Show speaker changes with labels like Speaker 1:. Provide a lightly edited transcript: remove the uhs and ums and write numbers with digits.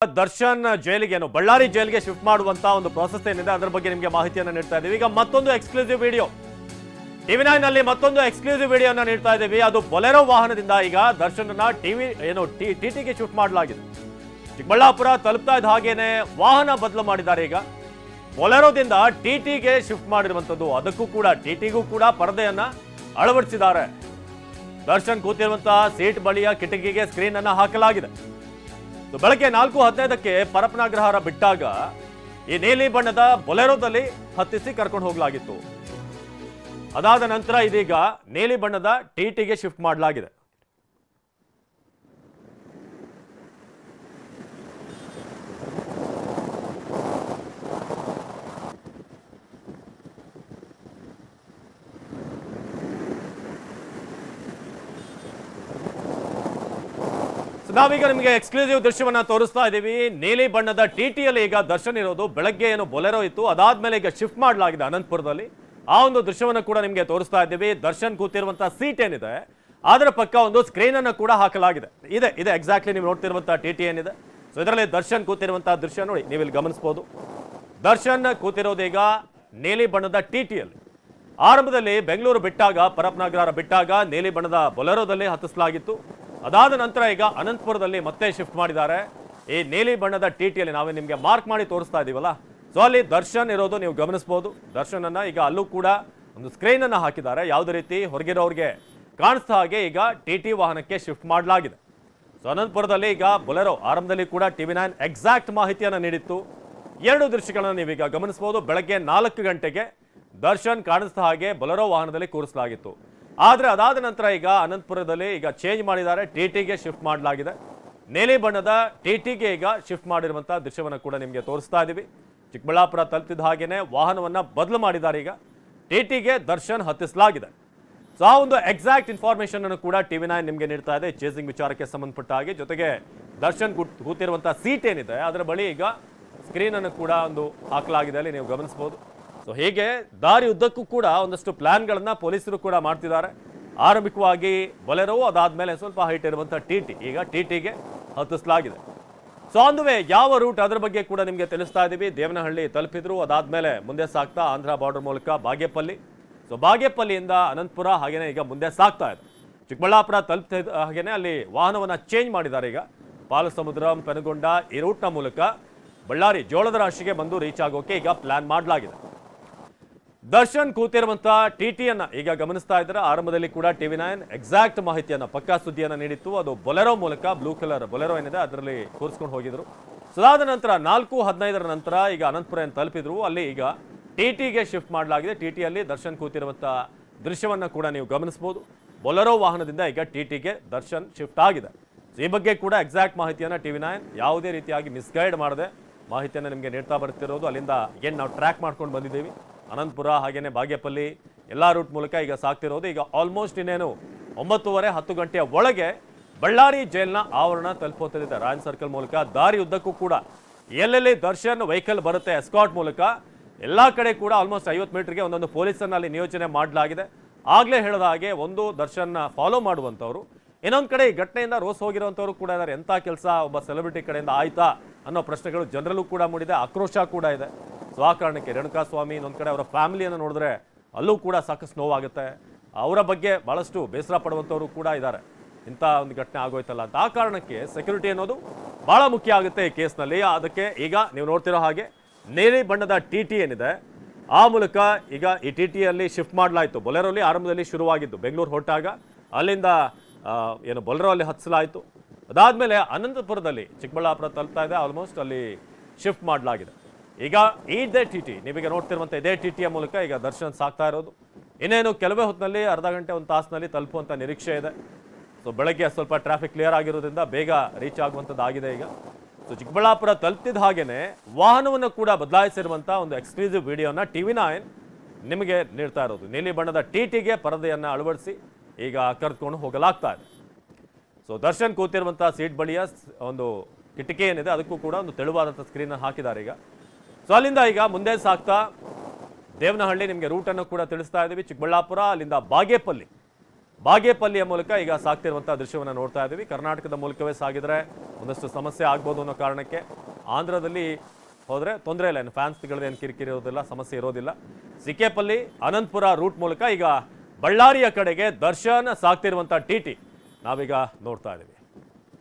Speaker 1: ದರ್ಶನ್ ಜೈಲಿಗೆ ಬಳ್ಳಾರಿ ಜೈಲಿಗೆ ಶಿಫ್ಟ್ ಮಾಡುವಂತ ಒಂದು ಪ್ರಾಸೆಸ್ ಏನಿದೆ ಅದರ ಬಗ್ಗೆ ನಿಮಗೆ ಮಾಹಿತಿಯನ್ನು ನೀಡ್ತಾ ಇದ್ದೀವಿ. ಈಗ ಮತ್ತೊಂದು ಎಕ್ಸ್ಕ್ಲೂಸಿವ್ ವಿಡಿಯೋ ಟಿವಿ9 ನಲ್ಲಿ ಮತ್ತೊಂದು ಎಕ್ಸ್ಕ್ಲೂಸಿವ್ ವಿಡಿಯೋನ ನೀಡ್ತಾ ಇದ್ದೀವಿ. ಅದು ಬೊಲೆರೋ ವಾಹನದಿಂದ ಈಗ ದರ್ಶನ್ ಟಿಟಿಗೆ ಶಿಫ್ಟ್ ಮಾಡಲಾಗಿದೆ. ಚಿಕ್ಕಬಳ್ಳಾಪುರ ತಲುಪ್ತಾ ಇದ್ದ ಹಾಗೇನೆ ವಾಹನ ಬದಲು ಮಾಡಿದ್ದಾರೆ. ಈಗ ಬೊಲೆರೋದಿಂದ ಟಿಟಿಗೆ ಶಿಫ್ಟ್ ಮಾಡಿರುವಂತದ್ದು, ಅದಕ್ಕೂ ಕೂಡ ಟಿಟಿಗೂ ಕೂಡ ಪರದೆಯನ್ನ ಅಳವಡಿಸಿದ್ದಾರೆ. ದರ್ಶನ್ ಕೂತಿರುವಂತಹ ಸೀಟ್ ಬಳಿಯ ಕಿಟಕಿಗೆ ಸ್ಕ್ರೀನ್ ಅನ್ನ ಹಾಕಲಾಗಿದೆ. ಬೆಳಗ್ಗೆ 4:15ಕ್ಕೆ ಪರಪನಾಗ್ರಹಾರ ಬಿಟ್ಟಾಗ ಈ ನೀಲಿ ಬಣ್ಣದ ಬೊಲೆರೋದಲ್ಲಿ ಹತ್ತಿಸಿ ಕರ್ಕೊಂಡು ಹೋಗಲಾಗಿತ್ತು. ಅದಾದ ನಂತರ ಇದೀಗ ನೀಲಿ ಬಣ್ಣದ ಟಿಟಿಗೆ ಶಿಫ್ಟ್ ಮಾಡಲಾಗಿದೆ. ನಾವೀಗ ನಿಮಗೆ ಎಕ್ಸ್ಕ್ಲೂಸಿವ್ ದೃಶ್ಯವನ್ನ ತೋರಿಸ್ತಾ ಇದ್ದೀವಿ. ನೀಲಿ ಬಣ್ಣದ ಟಿಟಿಯಲ್ಲಿ ಈಗ ದರ್ಶನ್ ಇರೋದು. ಬೆಳಗ್ಗೆ ಏನು ಬೊಲೆರೋ ಇತ್ತು, ಅದಾದ್ಮೇಲೆ ಈಗ ಶಿಫ್ಟ್ ಮಾಡಲಾಗಿದೆ ಅನಂತಪುರದಲ್ಲಿ. ಆ ಒಂದು ದೃಶ್ಯವನ್ನ ಕೂಡ ನಿಮಗೆ ತೋರಿಸ್ತಾ ಇದ್ದೀವಿ. ದರ್ಶನ್ ಕೂತಿರುವಂತಹ ಸೀಟ್ ಏನಿದೆ ಅದರ ಪಕ್ಕ ಒಂದು ಸ್ಕ್ರೀನ್ ಅನ್ನು ಕೂಡ ಹಾಕಲಾಗಿದೆ. ಇದೆ ಎಕ್ಸಾಕ್ಟ್ಲಿ ನೀವು ನೋಡ್ತಿರುವಂತಹ ಟಿಟಿ ಏನಿದೆ. ಸೊ ಇದರಲ್ಲಿ ದರ್ಶನ್ ಕೂತಿರುವಂತಹ ದೃಶ್ಯ ನೋಡಿ, ನೀವು ಇಲ್ಲಿ ಗಮನಿಸಬಹುದು. ದರ್ಶನ್ ಕೂತಿರೋದೀಗ ನೀಲಿ ಬಣ್ಣದ ಟಿಟಿಯಲ್ಲಿ. ಆರಂಭದಲ್ಲಿ ಬೆಂಗಳೂರು ಬಿಟ್ಟಾಗ, ಪರಪನಾಗ್ರಹಾರ ಬಿಟ್ಟಾಗ ನೀಲಿ ಬಣ್ಣದ ಬೊಲೆರೋದಲ್ಲಿ ಹತ್ತಿಸಲಾಗಿತ್ತು. ಅದಾದ ನಂತರ ಈಗ ಅನಂತಪುರದಲ್ಲಿ ಮತ್ತೆ ಶಿಫ್ಟ್ ಮಾಡಿದ್ದಾರೆ. ಈ ನೀಲಿ ಬಣ್ಣದ ಟಿಟಿಯಲ್ಲಿ ನಾವೇ ನಿಮಗೆ ಮಾರ್ಕ್ ಮಾಡಿ ತೋರಿಸ್ತಾ ಇದೀವಲ್ಲ, ಸೊ ಅಲ್ಲಿ ದರ್ಶನ್ ಇರೋದು ನೀವು ಗಮನಿಸಬಹುದು. ದರ್ಶನ್ ಅನ್ನ ಈಗ ಅಲ್ಲೂ ಕೂಡ ಒಂದು ಸ್ಕ್ರೀನ್ ಅನ್ನ ಹಾಕಿದ್ದಾರೆ. ಯಾವುದೇ ರೀತಿ ಹೊರಗಿರೋರಿಗೆ ಕಾಣಿಸ್ತಾ ಹಾಗೆ ಈಗ ಟಿಟಿ ವಾಹನಕ್ಕೆ ಶಿಫ್ಟ್ ಮಾಡಲಾಗಿದೆ. ಸೊ ಅನಂತಪುರದಲ್ಲಿ ಈಗ ಬೊಲೆರೋ, ಆರಂಭದಲ್ಲಿ ಕೂಡ ಟಿವಿ9 ಎಕ್ಸಾಕ್ಟ್ ಮಾಹಿತಿಯನ್ನು ನೀಡಿತ್ತು. ಎರಡು ದೃಶ್ಯಗಳನ್ನು ನೀವೀಗ ಗಮನಿಸಬಹುದು. ಬೆಳಗ್ಗೆ 4 ಗಂಟೆಗೆ ದರ್ಶನ್ ಕಾಣಿಸ್ತಾ ಹಾಗೆ ಬೊಲೆರೋ ವಾಹನದಲ್ಲಿ ಕೂರಿಸಲಾಗಿತ್ತು. ಆದರೆ ಅದಾದ ನಂತರ ಈಗ ಅನಂತಪುರದಲ್ಲಿ ಈಗ ಚೇಂಜ್ ಮಾಡಿದ್ದಾರೆ, ಟಿಟಿಗೆ ಶಿಫ್ಟ್ ಮಾಡಲಾಗಿದೆ. ನೀಲಿ ಬಣ್ಣದ ಟಿಟಿಗೆ ಈಗ ಶಿಫ್ಟ್ ಮಾಡಿರುವಂತಹ ದೃಶ್ಯವನ್ನು ಕೂಡ ನಿಮಗೆ ತೋರಿಸ್ತಾ ಇದ್ದೀವಿ. ಚಿಕ್ಕಬಳ್ಳಾಪುರ ತಲುಪಿದ ಹಾಗೇನೆ ವಾಹನವನ್ನ ಬದಲು ಮಾಡಿದ್ದಾರೆ. ಈಗ ಟಿಟಿಗೆ ದರ್ಶನ್ ಹತ್ತಿಸಲಾಗಿದೆ. ಸೊ ಆ ಒಂದು ಎಕ್ಸಾಕ್ಟ್ ಇನ್ಫಾರ್ಮೇಶನ್ ಅನ್ನು ಕೂಡ ಟಿವಿ9 ನಿಮಗೆ ನೀಡ್ತಾ ಇದೆ ಚೇಸಿಂಗ್ ವಿಚಾರಕ್ಕೆ ಸಂಬಂಧಪಟ್ಟ ಹಾಗೆ. ಜೊತೆಗೆ ದರ್ಶನ್ ಕೂತಿರುವಂತಹ ಸೀಟ್ ಏನಿದೆ ಅದರ ಬಳಿ ಈಗ ಸ್ಕ್ರೀನ್ ಅನ್ನು ಕೂಡ ಒಂದು ಹಾಕಲಾಗಿದೆ, ಅಲ್ಲಿ ನೀವು ಗಮನಿಸಬಹುದು. ಸೊ ಹೀಗೆ ದಾರಿ ಉದ್ದಕ್ಕೂ ಕೂಡ ಒಂದಷ್ಟು ಪ್ಲಾನ್ಗಳನ್ನ ಪೊಲೀಸರು ಕೂಡ ಮಾಡ್ತಿದ್ದಾರೆ. ಆರಂಭಿಕವಾಗಿ ಬೊಲೆರೋ, ಅದಾದ್ಮೇಲೆ ಸ್ವಲ್ಪ ಹೈಟ್ ಇರುವಂತಹ ಟಿಟಿ, ಈಗ ಟಿಟಿಗೆ ಹತ್ತಿಸಲಾಗಿದೆ. ಸೊ ಅಂದುವೆ ಯಾವ ರೂಟ್ ಅದರ ಬಗ್ಗೆ ಕೂಡ ನಿಮಗೆ ತಿಳಿಸ್ತಾ ಇದ್ದೀವಿ. ದೇವನಹಳ್ಳಿ ತಲುಪಿದ್ರು, ಅದಾದ್ಮೇಲೆ ಮುಂದೆ ಸಾಗ್ತಾ ಆಂಧ್ರ ಬಾರ್ಡರ್ ಮೂಲಕ ಬಾಗೇಪಲ್ಲಿ. ಸೊ ಬಾಗೇಪಲ್ಲಿಯಿಂದ ಅನಂತಪುರ, ಹಾಗೇನೆ ಈಗ ಮುಂದೆ ಸಾಗ್ತಾ ಇದೆ. ಚಿಕ್ಕಬಳ್ಳಾಪುರ ತಲುಪ್ತಿದ್ದ ಹಾಗೇನೆ ಅಲ್ಲಿ ವಾಹನವನ್ನ ಚೇಂಜ್ ಮಾಡಿದ್ದಾರೆ. ಈಗ ಪಾಲಸಮುದ್ರಂ, ಪೆನಗೊಂಡ ಈ ರೂಟ್ನ ಮೂಲಕ ಬಳ್ಳಾರಿ ಜೋಳದ ರಾಶಿಗೆ ಬಂದು ರೀಚ್ ಆಗೋಕೆ ಈಗ ಪ್ಲಾನ್ ಮಾಡಲಾಗಿದೆ. ದರ್ಶನ್ ಕೂತಿರುವಂತಹ ಟಿಟಿಯನ್ನ ಈಗ ಗಮನಿಸ್ತಾ ಇದ್ದಾರೆ. ಆರಂಭದಲ್ಲಿ ಕೂಡ ಟಿವಿ9 ಎಕ್ಸಾಕ್ಟ್ ಮಾಹಿತಿಯನ್ನ, ಪಕ್ಕಾ ಸುದ್ದಿಯನ್ನ ನೀಡಿತ್ತು. ಅದು ಬೊಲೆರೋ ಮೂಲಕ, ಬ್ಲೂ ಕಲರ್ ಬೊಲೆರೋ ಏನಿದೆ ಅದರಲ್ಲಿ ಕೂರಿಸ್ಕೊಂಡು ಹೋಗಿದ್ರು. ಸೊ ಅದಾದ ನಂತರ 4:15 ನಂತರ ಈಗ ಅನಂತಪುರ ಏನು ತಲುಪಿದ್ರು, ಅಲ್ಲಿ ಈಗ ಟಿಟಿಗೆ ಶಿಫ್ಟ್ ಮಾಡಲಾಗಿದೆ. ಟಿಟಿಯಲ್ಲಿ ದರ್ಶನ್ ಕೂತಿರುವಂತಹ ದೃಶ್ಯವನ್ನ ಕೂಡ ನೀವು ಗಮನಿಸಬಹುದು. ಬೊಲೆರೋ ವಾಹನದಿಂದ ಈಗ ಟಿಟಿಗೆ ದರ್ಶನ್ ಶಿಫ್ಟ್ ಆಗಿದೆ. ಈ ಬಗ್ಗೆ ಕೂಡ ಎಕ್ಸಾಕ್ಟ್ ಮಾಹಿತಿಯನ್ನ ಟಿವಿ9 ಯಾವುದೇ ರೀತಿಯಾಗಿ ಮಿಸ್ಗೈಡ್ ಮಾಡದೆ ಮಾಹಿತಿಯನ್ನು ನಿಮಗೆ ನೀಡ್ತಾ ಬರ್ತಿರೋದು. ಅಲ್ಲಿಂದ ಏನು ನಾವು ಟ್ರ್ಯಾಕ್ ಮಾಡ್ಕೊಂಡು ಬಂದಿದ್ದೀವಿ. ಅನಂತಪುರ ಹಾಗೇನೆ ಬಾಗೇಪಲ್ಲಿ ಎಲ್ಲ ರೂಟ್ ಮೂಲಕ ಈಗ ಸಾಗ್ತಿರೋದು. ಈಗ ಆಲ್ಮೋಸ್ಟ್ ಇನ್ನೇನು 9:30-10 ಗಂಟೆಯ ಒಳಗೆ ಬಳ್ಳಾರಿ ಜೈಲ್ನ ಆವರಣ ತಲುಪುತ್ತಿದೆ. ರಾಯನ್ ಸರ್ಕಲ್ ಮೂಲಕ ದಾರಿ ಉದ್ದಕ್ಕೂ ಕೂಡ ಎಲ್ಲೆಲ್ಲಿ ದರ್ಶನ್ ವೆಹಿಕಲ್ ಬರುತ್ತೆ ಎಸ್ಕಾಟ್ ಮೂಲಕ ಎಲ್ಲ ಕಡೆ ಕೂಡ ಆಲ್ಮೋಸ್ಟ್ 50 ಮೀಟರ್ಗೆ ಒಂದೊಂದು ಪೊಲೀಸನ್ನ ಅಲ್ಲಿ ನಿಯೋಜನೆ ಮಾಡಲಾಗಿದೆ. ಆಗ್ಲೇ ಹೇಳಿದ ಹಾಗೆ ಒಂದು ದರ್ಶನ್ನ ಫಾಲೋ ಮಾಡುವಂಥವ್ರು, ಇನ್ನೊಂದು ಕಡೆ ಈ ಘಟನೆಯಿಂದ ರೋಸ್ ಹೋಗಿರುವಂಥವ್ರು ಕೂಡ ಇದ್ದಾರೆ. ಎಂಥ ಕೆಲಸ ಒಬ್ಬ ಸೆಲೆಬ್ರಿಟಿ ಕಡೆಯಿಂದ ಆಯ್ತಾ ಅನ್ನೋ ಪ್ರಶ್ನೆಗಳು ಜನರಲ್ಲೂ ಕೂಡ ಮೂಡಿದೆ, ಆಕ್ರೋಶ ಕೂಡ ಇದೆ. ಸೊ ಆ ಕಾರಣಕ್ಕೆ ರೇಣುಕಾಸ್ವಾಮಿ, ಇನ್ನೊಂದು ಕಡೆ ಅವರ ಫ್ಯಾಮಿಲಿಯನ್ನು ನೋಡಿದ್ರೆ ಅಲ್ಲೂ ಕೂಡ ಸಾಕಷ್ಟು ನೋವಾಗುತ್ತೆ. ಅವರ ಬಗ್ಗೆ ಬಹಳಷ್ಟು ಬೇಸರ ಪಡುವಂಥವ್ರು ಕೂಡ ಇದ್ದಾರೆ, ಇಂಥ ಒಂದು ಘಟನೆ ಆಗೋಯ್ತಲ್ಲ ಅಂತ. ಆ ಕಾರಣಕ್ಕೆ ಸೆಕ್ಯೂರಿಟಿ ಅನ್ನೋದು ಬಹಳ ಮುಖ್ಯ ಆಗುತ್ತೆ ಈ ಕೇಸ್ನಲ್ಲಿ. ಅದಕ್ಕೆ ಈಗ ನೀವು ನೋಡ್ತಿರೋ ಹಾಗೆ ನೀಲಿ ಬಣ್ಣದ ಟಿಟಿ ಏನಿದೆ ಆ ಮೂಲಕ ಈಗ ಈ ಟಿಟಿಯಲ್ಲಿ ಶಿಫ್ಟ್ ಮಾಡಲಾಯಿತು. ಬೊಲೆರೋಲಿ ಆರಂಭದಲ್ಲಿ ಶುರುವಾಗಿದ್ದು, ಬೆಂಗಳೂರು ಹೊರಟಾಗ ಅಲ್ಲಿಂದ ಏನು ಬೊಲೆರೋ ಅಲ್ಲಿ ಹತ್ತಿಸಲಾಯಿತು. ಅದಾದ್ಮೇಲೆ ಅನಂತಪುರದಲ್ಲಿ ಚಿಕ್ಕಬಳ್ಳಾಪುರ ತಲುಪ್ತಾ ಇದೆ, ಆಲ್ಮೋಸ್ಟ್ ಅಲ್ಲಿ ಶಿಫ್ಟ್ ಮಾಡಲಾಗಿದೆ. ಈಗ ಇದೇ ಟಿಟಿ, ನೀವೀಗ ನೋಡ್ತಿರುವಂಥ ಇದೇ ಟಿಟಿಯ ಮೂಲಕ ಈಗ ದರ್ಶನ್ ಸಾಗ್ತಾ ಇರೋದು. ಇನ್ನೇನು ಕೆಲವೇ ಹೊತ್ತಿನಲ್ಲಿ, ಅರ್ಧ ಗಂಟೆ ಒಂದು ತಾಸಿನಲ್ಲಿ ತಲುಪುವಂಥ ನಿರೀಕ್ಷೆ ಇದೆ. ಸೊ ಬೆಳಗ್ಗೆ ಸ್ವಲ್ಪ ಟ್ರಾಫಿಕ್ ಕ್ಲಿಯರ್ ಆಗಿರೋದ್ರಿಂದ ಬೇಗ ರೀಚ್ ಆಗುವಂಥದ್ದಾಗಿದೆ. ಈಗ ಸೊ ಚಿಕ್ಕಬಳ್ಳಾಪುರ ತಲುಪ್ತಿದ್ದ ಹಾಗೇನೆ ವಾಹನವನ್ನು ಕೂಡ ಬದಲಾಯಿಸಿರುವಂಥ ಒಂದು ಎಕ್ಸ್ಕ್ಲೂಸಿವ್ ವಿಡಿಯೋನ ಟಿವಿ9 ನಿಮಗೆ ನೀಡ್ತಾ ಇರೋದು. ನೀಲಿ ಬಣ್ಣದ ಟಿಟಿಗೆ ಪರದೆಯನ್ನು ಅಳವಡಿಸಿ ಈಗ ಕರೆದುಕೊಂಡು ಹೋಗಲಾಗ್ತಾ ಇದೆ. ಸೊ ದರ್ಶನ್ ಕೂತಿರುವಂಥ ಸೀಟ್ ಬಳಿಯ ಒಂದು ಕಿಟಕಿ ಏನಿದೆ ಅದಕ್ಕೂ ಕೂಡ ಒಂದು ತೆಳುವಾದಂಥ ಸ್ಕ್ರೀನ್ ಹಾಕಿದ್ದಾರೆ. ಈಗ ಸೊ ಅಲ್ಲಿಂದ ಈಗ ಮುಂದೆ ಸಾಗ್ತಾ ದೇವನಹಳ್ಳಿ ನಿಮಗೆ ರೂಟನ್ನು ಕೂಡ ತಿಳಿಸ್ತಾ ಇದ್ದೀವಿ. ಚಿಕ್ಕಬಳ್ಳಾಪುರ, ಅಲ್ಲಿಂದ ಬಾಗೇಪಲ್ಲಿ, ಬಾಗೇಪಲ್ಲಿಯ ಮೂಲಕ ಈಗ ಸಾಗ್ತಿರುವಂತಹ ದೃಶ್ಯವನ್ನು ನೋಡ್ತಾ ಇದ್ದೀವಿ. ಕರ್ನಾಟಕದ ಮೂಲಕವೇ ಸಾಗಿದ್ರೆ ಒಂದಷ್ಟು ಸಮಸ್ಯೆ ಆಗ್ಬೋದು ಅನ್ನೋ ಕಾರಣಕ್ಕೆ ಆಂಧ್ರದಲ್ಲಿ ಹೋದ್ರೆ ತೊಂದರೆ ಇಲ್ಲ, ಫ್ಯಾನ್ಸ್ಗಳದ್ದೇನು ಕಿರಿಕಿರಿ ಇರೋದಿಲ್ಲ, ಸಮಸ್ಯೆ ಇರೋದಿಲ್ಲ. ಸಿಕೆಪಲ್ಲಿ ಅನಂತಪುರ ರೂಟ್ ಮೂಲಕ ಈಗ ಬಳ್ಳಾರಿಯ ಕಡೆಗೆ ದರ್ಶನ್ ಸಾಗ್ತಿರುವಂತಹ ಟಿಟಿ ನಾವೀಗ ನೋಡ್ತಾ ಇದ್ದೀವಿ.